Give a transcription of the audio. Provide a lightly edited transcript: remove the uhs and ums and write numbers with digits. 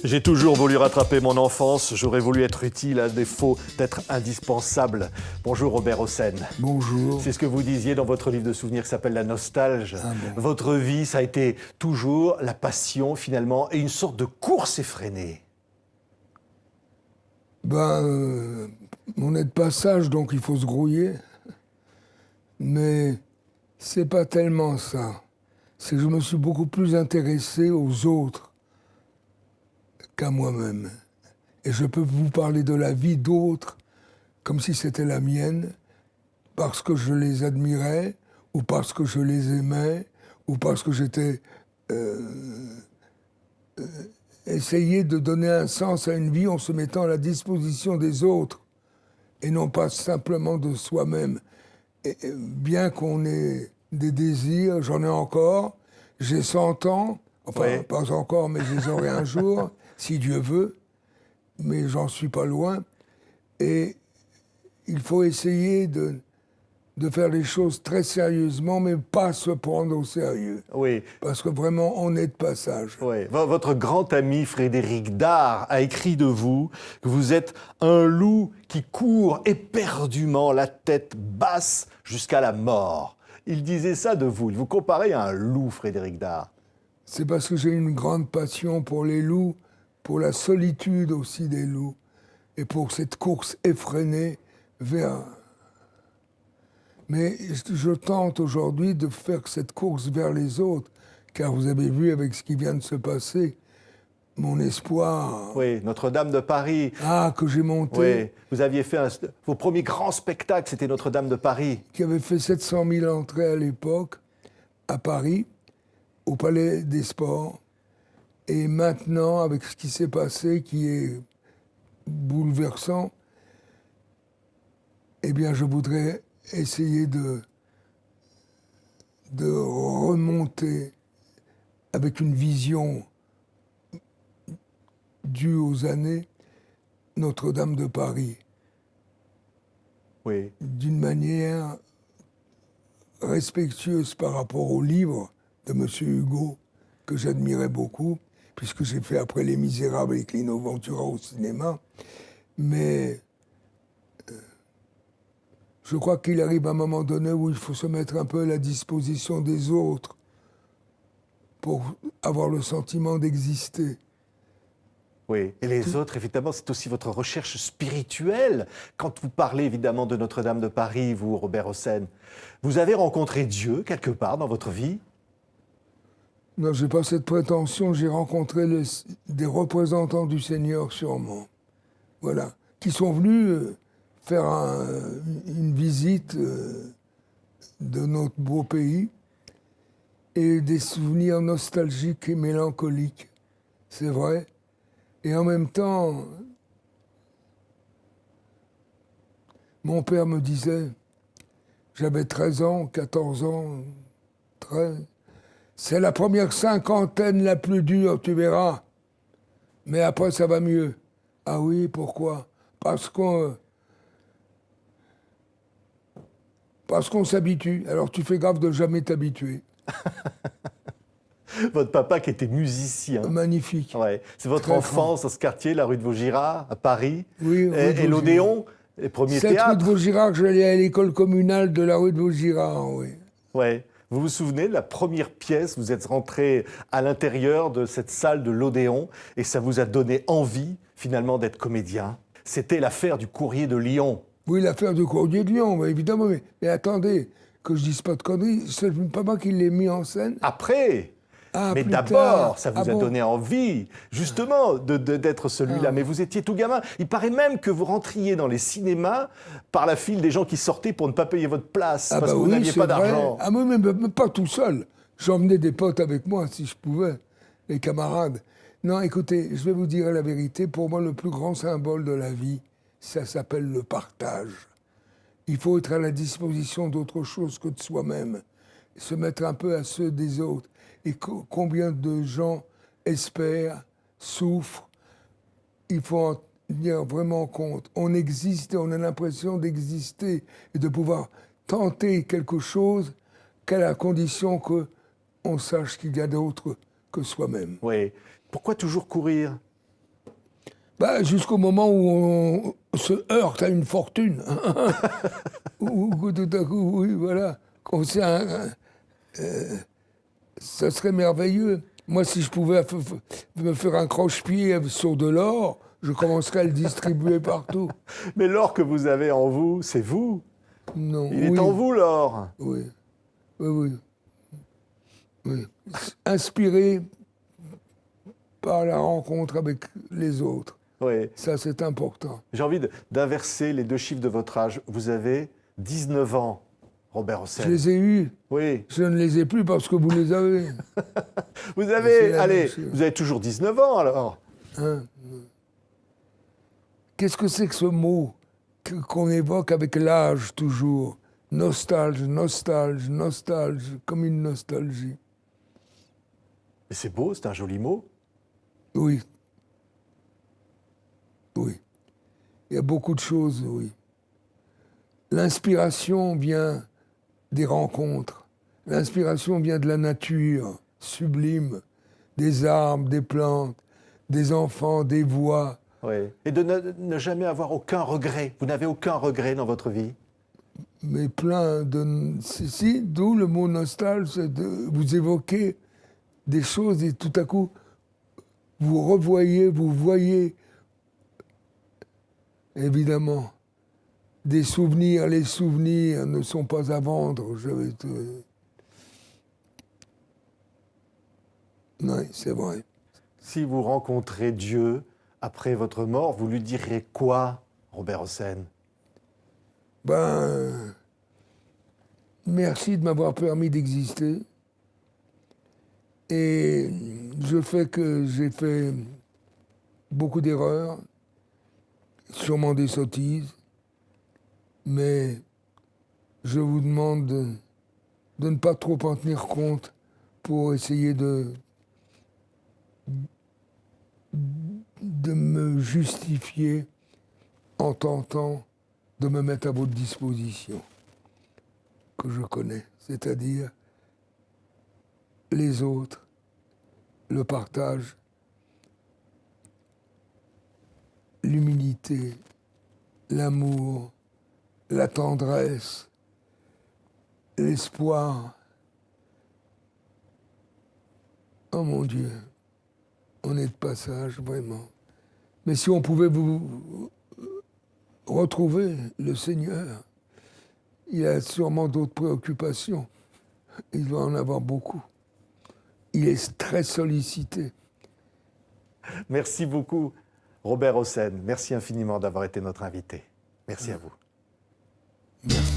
J'ai toujours voulu rattraper mon enfance, j'aurais voulu être utile à défaut d'être indispensable. Bonjour Robert Hossein. Bonjour. C'est ce que vous disiez dans votre livre de souvenirs qui s'appelle La Nostalgie. Ah bon. Votre vie, ça a été toujours la passion finalement et une sorte de course effrénée. On est de passage, donc il faut se grouiller. Mais c'est pas tellement ça. C'est que je me suis beaucoup plus intéressé aux autres qu'à moi-même. Et je peux vous parler de la vie d'autres comme si c'était la mienne, parce que je les admirais, ou parce que je les aimais, ou parce que j'étais essayer de donner un sens à une vie en se mettant à la disposition des autres, et non pas simplement de soi-même. Et bien qu'on ait des désirs, j'en ai encore, j'ai 100 ans, enfin Ouais. pas encore, mais je les aurai un jour, si Dieu veut, mais j'en suis pas loin. Et il faut essayer de faire les choses très sérieusement, mais pas se prendre au sérieux. Oui. Parce que vraiment, on est de passage. Oui. Votre grand ami Frédéric Dard a écrit de vous que vous êtes un loup qui court éperdument la tête basse jusqu'à la mort. Il disait ça de vous. Il vous comparait à un loup, Frédéric Dard. C'est parce que j'ai une grande passion pour les loups, pour la solitude aussi des loups, et pour cette course effrénée vers... Mais je tente aujourd'hui de faire cette course vers les autres, car vous avez vu avec ce qui vient de se passer, mon espoir... Oui, Notre-Dame de Paris. Ah, que j'ai monté... Oui, vous aviez fait vos premiers grands spectacles, c'était Notre-Dame de Paris. Qui avait fait 700 000 entrées à l'époque, à Paris, au Palais des Sports. Et maintenant, avec ce qui s'est passé, qui est bouleversant, eh bien, je voudrais essayer de remonter avec une vision due aux années Notre-Dame de Paris, Oui. d'une manière respectueuse par rapport au livre de M. Hugo, que j'admirais beaucoup, puisque j'ai fait après Les Misérables avec Lino Ventura au cinéma. Mais je crois qu'il arrive un moment donné où il faut se mettre un peu à la disposition des autres pour avoir le sentiment d'exister. Oui, et les autres, évidemment, c'est aussi votre recherche spirituelle. Quand vous parlez évidemment de Notre-Dame de Paris, vous, Robert Hossein, vous avez rencontré Dieu quelque part dans votre vie? Non, je n'ai pas cette prétention. J'ai rencontré des représentants du Seigneur, sûrement. Voilà. Qui sont venus faire une visite de notre beau pays et des souvenirs nostalgiques et mélancoliques. C'est vrai. Et en même temps, mon père me disait, j'avais 13 ans, 14 ans, 13, c'est la première cinquantaine la plus dure, tu verras. Mais après, ça va mieux. Ah oui, pourquoi? Parce qu'on s'habitue. Alors tu fais gaffe de jamais t'habituer. Votre papa qui était musicien. Magnifique. Ouais. C'est votre Très enfance dans ce quartier, la rue de Vaugirard, à Paris. Oui, rue de Et Vaugirard. l'Odéon, les premiers Cette rue de théâtres. Vaugirard, j'allais à l'école communale de la rue de Vaugirard, oui. Ouais. Vous vous souvenez de la première pièce? Vous êtes rentré à l'intérieur de cette salle de l'Odéon et ça vous a donné envie, finalement, d'être comédien. C'était l'affaire du Courrier de Lyon. Oui, l'affaire du Courrier de Lyon, mais évidemment. Mais attendez, que je dise pas de conneries, c'est pas moi qui l'ai mis en scène. Après, Ah, mais plus d'abord, tard. ça vous Ah a bon. donné envie, justement, d'être celui-là. Ah. Mais vous étiez tout gamin. Il paraît même que vous rentriez dans les cinémas par la file des gens qui sortaient pour ne pas payer votre place, Ah parce bah que vous oui, n'aviez c'est pas vrai. d'argent. Ah mais pas tout seul. J'emmenais des potes avec moi, si je pouvais, les camarades. Non, écoutez, je vais vous dire la vérité. Pour moi, le plus grand symbole de la vie, ça s'appelle le partage. Il faut être à la disposition d'autre chose que de soi-même. Se mettre un peu à ceux des autres. Et combien de gens espèrent, souffrent. Il faut en tenir vraiment compte. On existe et on a l'impression d'exister et de pouvoir tenter quelque chose qu'à la condition qu'on sache qu'il y a d'autre que soi-même. Oui. Pourquoi toujours courir? Bah, jusqu'au moment où on se heurte à une fortune. Ou tout à coup, oui, voilà. Ça serait merveilleux. Moi, si je pouvais me faire un croche-pied sur de l'or, je commencerais à le distribuer partout. Mais l'or que vous avez en vous, c'est vous. Non, Il oui, est en vous, l'or. oui, oui, oui, oui. Inspiré par la rencontre avec les autres. Oui. Ça, c'est important. J'ai envie d'inverser les deux chiffres de votre âge. Vous avez 19 ans, Robert Je Hossein. les ai eus. Oui. Je ne les ai plus parce que vous les avez. Vous C'est avez, la allez, même chose. vous avez toujours 19 ans alors. Hein? Qu'est-ce que c'est que ce mot qu'on évoque avec l'âge toujours? Nostalgie, nostalgie, nostalgie, comme une nostalgie. Mais c'est beau, c'est un joli mot. Oui. Oui. Il y a beaucoup de choses, oui. L'inspiration vient des rencontres. L'inspiration vient de la nature sublime, des arbres, des plantes, des enfants, des voix. Oui. Et de ne jamais avoir aucun regret. Vous n'avez aucun regret dans votre vie. Mais plein de... Si, d'où le mot nostalgie, c'est de vous évoquer des choses et tout à coup, vous revoyez, vous voyez, évidemment, des souvenirs. Les souvenirs ne sont pas à vendre. Oui, c'est vrai. Si vous rencontrez Dieu après votre mort, vous lui direz quoi, Robert Hossein? Ben, merci de m'avoir permis d'exister. Et j'ai fait beaucoup d'erreurs, sûrement des sottises, mais je vous demande de ne pas trop en tenir compte pour essayer de me justifier en tentant de me mettre à votre disposition, que je connais, c'est-à-dire les autres, le partage, l'humilité, l'amour, la tendresse, l'espoir. Oh mon Dieu, on est de passage, vraiment. Mais si on pouvait vous retrouver le Seigneur, il a sûrement d'autres préoccupations. Il doit en avoir beaucoup. Il est très sollicité. Merci beaucoup, Robert Hossein. Merci infiniment d'avoir été notre invité. Merci à vous. Merci.